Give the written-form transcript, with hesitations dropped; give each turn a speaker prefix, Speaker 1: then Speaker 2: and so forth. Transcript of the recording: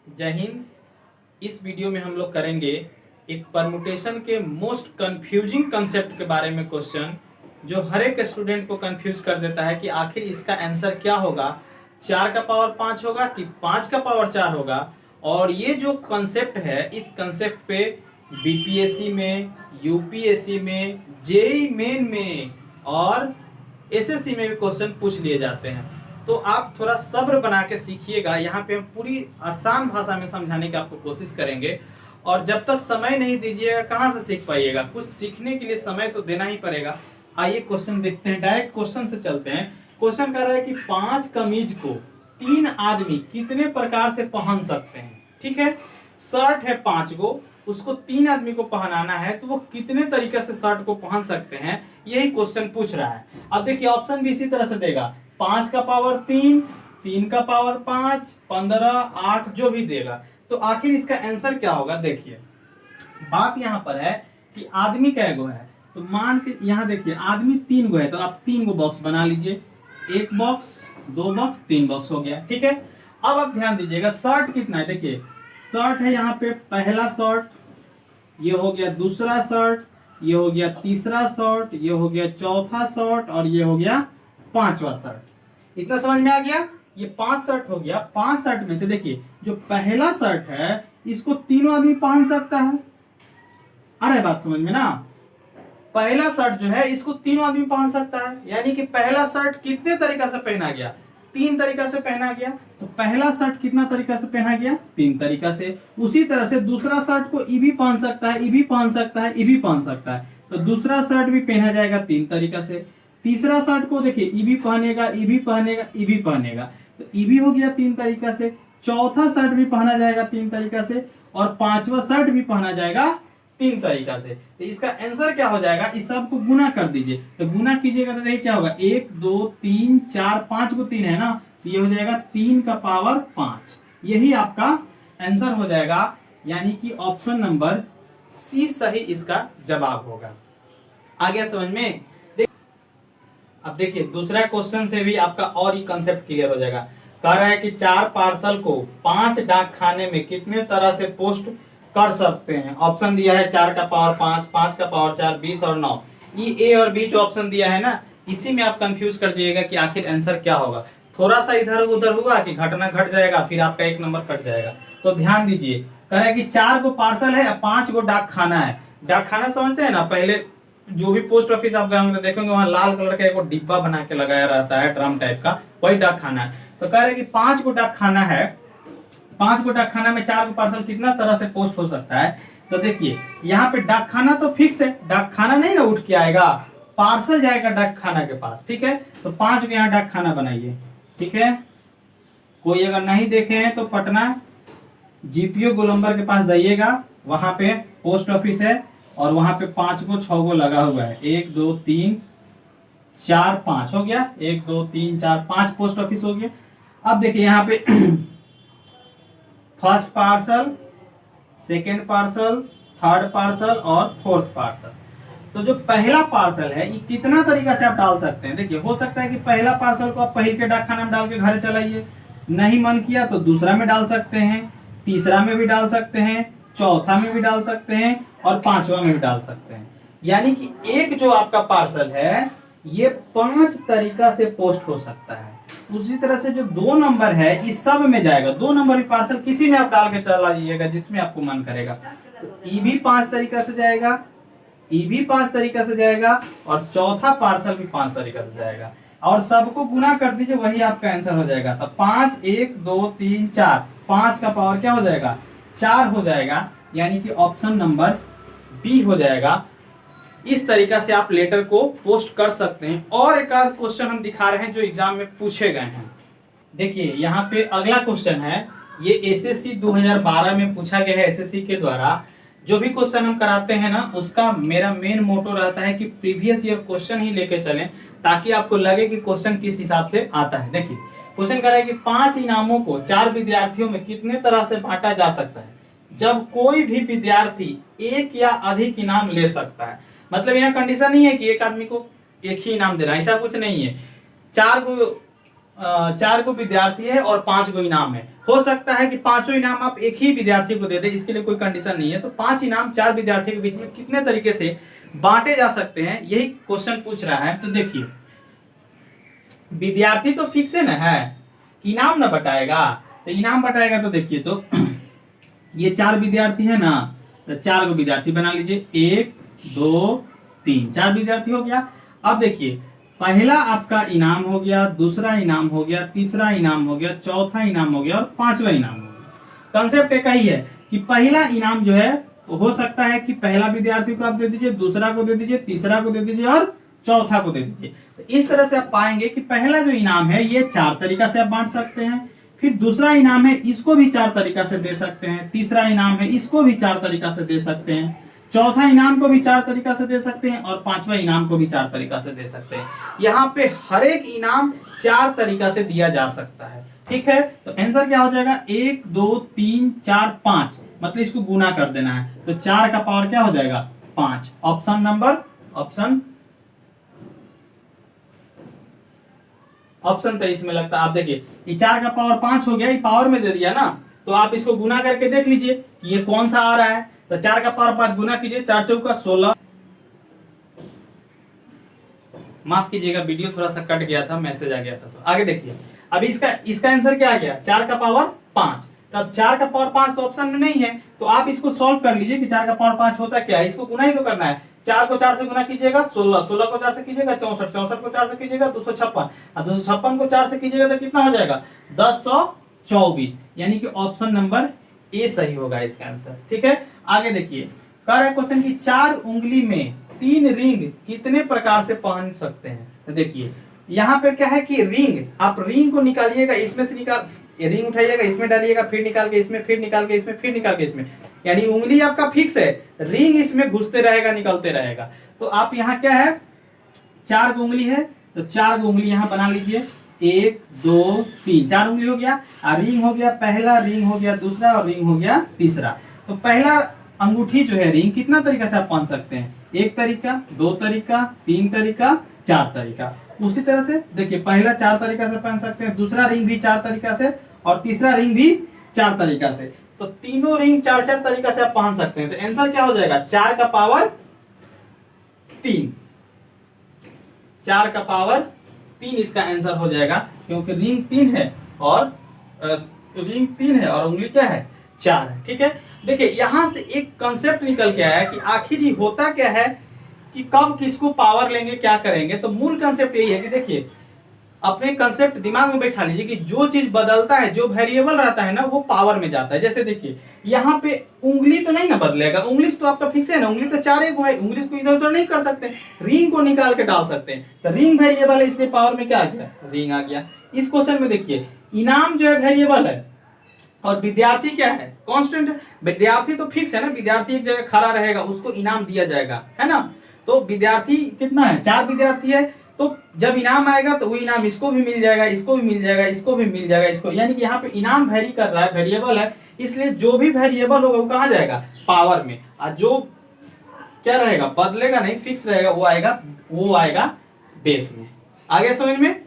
Speaker 1: जय हिंद। इस वीडियो में हम लोग करेंगे एक परमुटेशन के मोस्ट कंफ्यूजिंग कंसेप्ट के बारे में क्वेश्चन, जो हर एक स्टूडेंट को कंफ्यूज कर देता है कि आखिर इसका आंसर क्या होगा, 4 का पावर 5 होगा कि 5 का पावर 4 होगा। और ये जो कंसेप्ट है, इस कंसेप्ट पे बीपीएससी में, यूपीएससी में, जेईई मेन में और एसएससी में भी क्वेश्चन पूछ लिए जाते हैं। तो आप थोड़ा सब्र बना के सीखिएगा। यहाँ पे हम पूरी आसान भाषा में समझाने की आपको कोशिश करेंगे, और जब तक समय नहीं दीजिएगा कहाँ से सीख पाइएगा। कुछ सीखने के लिए समय तो देना ही पड़ेगा। आइए क्वेश्चन देखते हैं, डायरेक्ट क्वेश्चन से चलते हैं। क्वेश्चन कह रहा है कि 5 कमीज को 3 आदमी कितने प्रकार से पहन सकते हैं। ठीक है, शर्ट है 5 गो, उसको 3 आदमी को पहनाना है, तो वो कितने तरीके से शर्ट को पहन सकते हैं, यही क्वेश्चन पूछ रहा है। अब देखिए ऑप्शन भी इसी तरह से देगा, 5 का पावर 3, 3 का पावर 5, 15, 8 जो भी देगा। तो आखिर इसका आंसर क्या होगा। देखिए बात यहाँ पर है कि आदमी कै गो है, तो मान के यहाँ देखिए आदमी 3 गो है, तो आप 3 गो बॉक्स बना लीजिए। 1 बॉक्स, 2 बॉक्स, 3 बॉक्स हो गया। ठीक है, अब आप ध्यान दीजिएगा शर्ट कितना है। देखिए शर्ट है यहाँ पे पहला शर्ट, ये हो गया दूसरा शर्ट, ये हो गया तीसरा शर्ट, ये हो गया चौथा शर्ट, और ये हो गया 5वां शर्ट। इतना समझ में आ गया। ये 5 शर्ट हो गया। 5 शर्ट में से देखिए जो पहला शर्ट है इसको तीनों आदमी पहन सकता है। अरे बात समझ में ना, पहला शर्ट जो है इसको तीनों आदमी पहन सकता है, यानी कि पहला शर्ट कितने तरीका से पहना गया, 3 तरीका से पहना गया। तो पहला शर्ट कितना तरीका से पहना गया, 3 तरीका से। उसी तरह से दूसरा शर्ट को ई भी पहन सकता है, ई भी पहन सकता है, ई भी पहन सकता है। तो दूसरा शर्ट भी पहना जाएगा 3 तरीका से। तीसरा शर्ट को देखिए ई भी पहनेगा, ई भी पहनेगा, ई भी पहनेगा, तो ई भी हो गया 3 तरीका से। चौथा शर्ट भी पहना जाएगा 3 तरीका से, और 5वां शर्ट भी पहना जाएगा 3 तरीका से। तो इसका आंसर क्या हो जाएगा, इस सब को गुना कर दीजिए। तो गुना कीजिएगा तो देखिए क्या होगा, 1 2 3 4, 5 को 3 है ना, तो ये हो जाएगा 3 का पावर 5। यही आपका आंसर हो जाएगा, यानी कि ऑप्शन नंबर सी सही इसका जवाब होगा। आ गया समझ में। अब देखिए दूसरा क्वेश्चन से भी आपका और ही कंसेप्ट क्लियर हो जाएगा। कह रहा है कि 4 पार्सल को 5 डाक खाने में कितने तरह से पोस्ट कर सकते हैं। ऑप्शन दिया है 4 का पावर 5, 5 का पावर 4, 20 और 9। ये ए और बी जो ऑप्शन दिया है ना, इसी में आप कंफ्यूज कर जाइएगा कि आखिर आंसर क्या होगा। थोड़ा सा इधर उधर हुआ कि घटना घट जाएगा, फिर आपका 1 नंबर कट जाएगा। तो ध्यान दीजिए, कह रहा है कि 4 गो पार्सल है, 5 गो डाक खाना है। डाक खाना समझते हैं ना, पहले जो भी पोस्ट ऑफिस आप गए होंगे देखेंगे वहां लाल कलर का एक डिब्बा बना के लगाया रहता है, ड्रम टाइप का, वही डाक खाना है। तो कह रहे कि 5 गो डाक खाना है, 5 गो डाक खाना में 4 गो पार्सल कितना तरह से पोस्ट हो सकता है। तो देखिए यहाँ पे डाक खाना तो फिक्स है, डाक खाना नहीं ना उठ के आएगा, पार्सल जाएगा डाक खाना के पास। ठीक है, तो 5 गो यहाँ डाक खाना बनाइए। ठीक है, कोई अगर नहीं देखे हैं तो पटना जीपीओ गोलंबर के पास जाइएगा, वहां पे पोस्ट ऑफिस है, और वहां पे 5 गो 6 गो लगा हुआ है। 1 2 3 4 5 हो गया, 1 2 3 4 5 पोस्ट ऑफिस हो गया। अब देखिए यहाँ पे first parcel, second parcel, third parcel और फोर्थ पार्सल। तो जो पहला पार्सल है ये कितना तरीका से आप डाल सकते हैं। देखिए हो सकता है कि पहला पार्सल को आप पहले के डाक खाना में डाल के घर चलाइए, नहीं मन किया तो दूसरा में डाल सकते हैं, तीसरा में भी डाल सकते हैं, चौथा में भी डाल सकते हैं, और 5वां में भी डाल सकते हैं। यानी कि एक जो आपका पार्सल है ये 5 तरीका से पोस्ट हो सकता है। उसी तरह से जो 2 नंबर है इस सब में जाएगा। 2 नंबर भी पार्सल किसी में आप डाल के चला जाइएगा जिसमें आपको मन करेगा। तो ई भी 5 तरीका से जाएगा, ई भी 5 तरीका से जाएगा, और चौथा पार्सल भी 5 तरीका से जाएगा। और सबको गुना कर दीजिए, वही आपका आंसर हो जाएगा। तो 5 1 2 3 4, 5 का पावर क्या हो जाएगा, 4 हो जाएगा, यानी कि ऑप्शन नंबर बी हो जाएगा। इस तरीका से आप लेटर को पोस्ट कर सकते हैं। और एक आध क्वेश्चन हम दिखा रहे हैं जो एग्जाम में पूछे गए हैं। देखिए यहाँ पे अगला क्वेश्चन है, ये एसएससी 2012 में पूछा गया है। एसएससी के द्वारा जो भी क्वेश्चन हम कराते हैं ना, उसका मेरा मेन मोटो रहता है कि प्रीवियस ईयर क्वेश्चन ही लेके चलें, ताकि आपको लगे कि क्वेश्चन किस हिसाब से आता है। देखिए क्वेश्चन कह रहा है कि 5 इनामों को 4 विद्यार्थियों में कितने तरह से बांटा जा सकता है, जब कोई भी विद्यार्थी 1 या अधिक इनाम ले सकता है। मतलब यहाँ कंडीशन नहीं है कि एक आदमी को एक ही इनाम देना, ऐसा कुछ नहीं है। 4 गो 4 गो विद्यार्थी है और 5 गो इनाम है। हो सकता है कि पांचों इनाम आप एक ही विद्यार्थी को दे दे, इसके लिए कोई कंडीशन नहीं है। तो 5 इनाम 4 विद्यार्थी के बीच में कितने तरीके से बांटे जा सकते हैं, यही क्वेश्चन पूछ रहा है। तो देखिए, विद्यार्थी तो फिक्स है ना, है इनाम ना बटाएगा, तो इनाम बटाएगा तो देखिए, तो ये 4 विद्यार्थी है ना, तो 4 गो विद्यार्थी बना लीजिए, 1 2 3, 4 विद्यार्थी हो गया। अब देखिए, पहला आपका इनाम हो गया, दूसरा इनाम हो गया, तीसरा इनाम हो गया, चौथा इनाम हो गया और 5वां इनाम हो गया। कंसेप्ट एक ही है कि पहला इनाम जो है हो सकता है कि पहला विद्यार्थी को आप दे दीजिए, दूसरा को दे दीजिए, तीसरा को दे दीजिए और चौथा को दे दीजिए। तो इस तरह से आप पाएंगे कि पहला जो इनाम है ये 4 तरीका से आप बांट सकते हैं, फिर दूसरा इनाम है इसको भी 4 तरीका से दे सकते हैं, तीसरा इनाम है इसको भी 4 तरीका से दे सकते हैं, चौथा इनाम को भी 4 तरीका से दे सकते हैं और 5वां इनाम को भी 4 तरीका से दे सकते हैं। यहाँ पे हर एक इनाम 4 तरीका से दिया जा सकता है। ठीक है, तो आंसर क्या हो जाएगा, 1 2 3 4 5, मतलब इसको गुना कर देना है, तो 4 का पावर क्या हो जाएगा 5। ऑप्शन नंबर ऑप्शन 23 में लगता है। आप देखिए, ये 4 का पावर 5 हो गया, ये पावर में दे दिया ना, तो आप इसको गुना करके देख लीजिए कि ये कौन सा आ रहा है। तो 4 का पावर 5 गुना कीजिए, 4 चौका 16। माफ कीजिएगा, वीडियो थोड़ा सा कट गया था, मैसेज आ गया था। तो आगे देखिए, अभी इसका आंसर क्या आ गया, 4 का पावर 5। तो अब 4 का पावर 5 तो ऑप्शन में नहीं है, तो आप इसको सॉल्व कर लीजिए कि 4 का पावर 5 होता क्या है। इसको गुना ही तो करना है, 4 को 4 से गुना कीजिएगा 16, 16 को 4 से कीजिएगा 64, 64 को 4 से कीजिएगा 256, और 256 को 4 से कीजिएगा तो कितना हो जाएगा 1024, यानी कि ऑप्शन नंबर ए सही होगा इसका आंसर। ठीक है, आगे देखिए, कह रहा है क्वेश्चन की 4 उंगली में 3 रिंग कितने प्रकार से पहन सकते हैं। तो देखिए, यहाँ पे क्या है कि रिंग, आप रिंग को निकालिएगा, इसमें से रिंग उठाइएगा, इसमें डालिएगा, फिर निकाल के इसमें, फिर निकाल के इसमें, फिर निकाल के इसमें, यानी उंगली आपका फिक्स है, रिंग इसमें घुसते रहेगा, निकलते रहेगा। तो आप यहाँ क्या है, 4 उंगली है, तो 4 उंगली यहाँ बना लीजिए, 1 2 3, 4 उंगली हो गया, रिंग हो गया, पहला रिंग हो गया, दूसरा और रिंग हो गया तीसरा। तो पहला अंगूठी जो है रिंग कितना तरीका से आप पहन सकते हैं, 1 तरीका, 2 तरीका, 3 तरीका, 4 तरीका। उसी तरह से देखिए, पहला 4 तरीका से पहन सकते हैं, दूसरा रिंग भी 4 तरीका से और तीसरा रिंग भी 4 तरीका से। तो तीनों रिंग 4-4 तरीका से आप पहन सकते हैं। तो आंसर क्या हो जाएगा, 4 का पावर 3, 4 का पावर 3 इसका आंसर हो जाएगा, क्योंकि रिंग 3 है और उंगली क्या है 4 है। ठीक है, देखिए यहां से एक कंसेप्ट निकल के आया कि आखिर ये होता क्या है कि कब किसको पावर लेंगे, क्या करेंगे। तो मूल कंसेप्ट यही है कि देखिए, अपने कंसेप्ट दिमाग में बैठा लीजिए कि जो चीज बदलता है, जो वेरिएबल रहता है ना, वो पावर में जाता है। जैसे देखिए, यहाँ पे उंगली तो नहीं ना बदलेगा, उंगली तो आपका फिक्स है ना, उंगली तो 4 एक है, उंगली को इधर उधर नहीं कर सकते, रिंग को निकाल के डाल सकते हैं। तो रिंग वेरिएबल है, इसलिए पावर में क्या आ गया, रिंग आ गया। इस क्वेश्चन में देखिए, इनाम जो है वेरिएबल है और विद्यार्थी क्या है, कांस्टेंट है। विद्यार्थी तो फिक्स है ना, विद्यार्थी एक जगह खड़ा रहेगा, उसको इनाम दिया जाएगा, है ना। तो विद्यार्थी कितना है, 4 विद्यार्थी है, तो जब इनाम आएगा तो वो इनाम इसको भी मिल जाएगा, इसको भी मिल जाएगा, इसको भी मिल जाएगा, इसको, यानी कि यहाँ पे इनाम वेरी कर रहा है, वेरिएबल है, इसलिए जो भी वेरिएबल होगा वो कहाँ जाएगा, पावर में। और जो क्या रहेगा, बदलेगा नहीं, फिक्स रहेगा, वो आएगा बेस में। आगे समझ में।